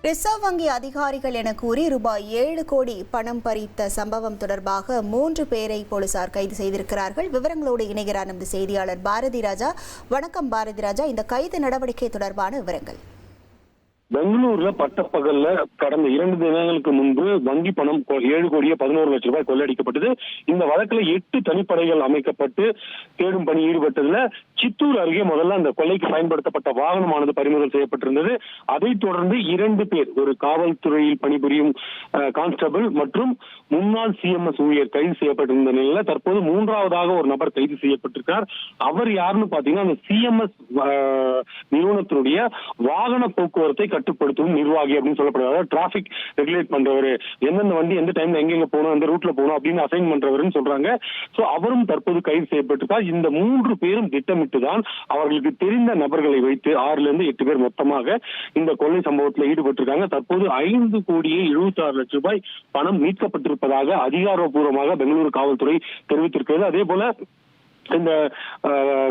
Reserve வங்கி அதிகாரிகள் என கூறி ரூபாய் 7 கோடி பணம் பறித்த சம்பவம் தொடர்பாக 3 பேரை போலீசார் கைது செய்திருக்கிறார்கள். விவரங்களோடு இணைகிறார் நமது செய்தியாளர் பாரதி ராஜா. வணக்கம் பாரதி ராஜா, இந்த கைது நடவடிக்கை தொடர்பான விவரங்கள். பெங்களூர்ல பட்டப்பகல்ல கடந்த 2 தினங்களுக்கு முன்பு வங்கி பணம் 7 கோடியே 11 லட்சம் ரூபாய் கொள்ளையடிக்கப்பட்டது. இந்த வழக்குல 8 தனிப்படைகள் அமைக்கப்பட்டு தேடும் பணி ஈடுபட்டதுல சித்தூர் அருகே முதல்ல அந்த கொள்ளைக்கு பயன்படுத்தப்பட்ட வாகனமானது பறிமுதல் செய்யப்பட்டிருந்தது. அதைத் தொடர்ந்து 2 பேர், ஒரு காவல்துறையில் பணிபுரியும் கான்ஸ்டபிள் மற்றும் முன்னாள் சிஎம்எஸ் ஊழியர் கைது செய்யப்பட்டிருந்த நிலையில தற்போது 3வதாக ஒரு நபர் கைது செய்யப்பட்டிருக்கார். அவர் யாருன்னு பாத்தீங்கன்னா அந்த சிஎம்எஸ் நிறுவனத்தினுடைய வாகன போக்குவரத்தை கட்டுப்படுத்தும் நிர்வாகி அப்படின்னு சொல்லப்படுறாரு. டிராபிக் ரெகுலேட் பண்றவரு, எந்தெந்த வண்டி எந்த டைம்ல எங்க போகணும், எந்த ரூட்ல போகணும் அப்படின்னு அசைன் பண்றவருன்னு சொல்றாங்க. சோ அவரும் தற்போது கைது செய்யப்பட்டிருக்கார். இந்த 3 பேரும் திட்டமிட்டுதான் அவர்களுக்கு தெரிந்த நபர்களை வைத்து 6 ல இருந்து 8 பேர் மொத்தமாக இந்த கொள்ளை சம்பவத்தில் ஈடுபட்டிருக்காங்க. தற்போது 5 கோடியே 76 லட்சம் ரூபாய் பணம் மீட்கப்பட்டிருப்பதாக அதிகாரப்பூர்வமாக பெங்களூரு காவல்துறை தெரிவித்திருக்கிறது. அதே போல இந்த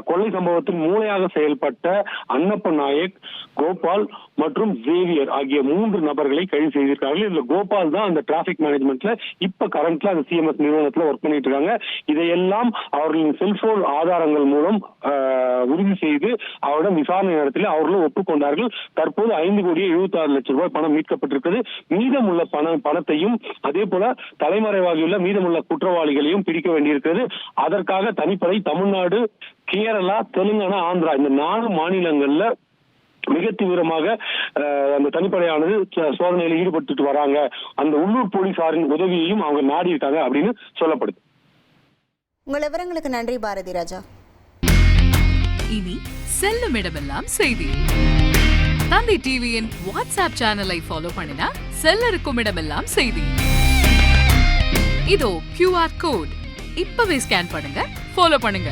கொள்ளை சம்பவத்தின் மூளையாக செயல்பட்ட அன்னப்ப நாயக், கோபால் மற்றும் ஜேவியர் ஆகிய 3 நபர்களை கைது செய்திருக்கார்கள். இதுல கோபால் தான் அந்த டிராபிக் மேனேஜ்மெண்ட்ல இப்ப கரண்ட்ல அந்த சிஎம்எஸ் நிறுவனத்துல ஒர்க் பண்ணிட்டு இருக்காங்க. இதையெல்லாம் அவர்களின் செல்போன் ஆதாரங்கள் மூலம் உறுதி செய்து அவரிடம் விசாரணை நடத்தி அவர்களும் ஒப்புக்கொண்டார்கள். தற்போது 5 கோடியே 76 லட்சம் ரூபாய் பணம் மீட்கப்பட்டிருக்கிறது. மீதமுள்ள பணத்தையும் அதே போல தலைமறைவாகியுள்ள மீதமுள்ள குற்றவாளிகளையும் பிடிக்க வேண்டியிருக்கிறது. அதற்காக தனிப்படை தமிழ்நாடு, கேரளா, தெலுங்கானா, ஆந்திரா இந்த 4 மாநிலங்கள்ல மிக தீவிரமாக அந்த தனிப்படையானது சோதனையில் ஈடுபட்டு வராங்க. அந்த உள்ளூர் போலீசாரின் உதவியையும் அவங்க நாடி இருக்காங்க அப்படின்னு சொல்லப்படுது. உங்கள் விவரங்களுக்கு நன்றி பாரதி ராஜா. இனி செல்லும் இடமெல்லாம் செய்தி. தந்தி டிவியின் வாட்ஸ்அப் சேனலை ஃபாலோ பண்ணினா செல்ல இருக்கும் இடமெல்லாம் செய்தி. இதோ QR கோட் இப்பவே ஸ்கேன் பண்ணுங்க, ஃபாலோ பண்ணுங்க.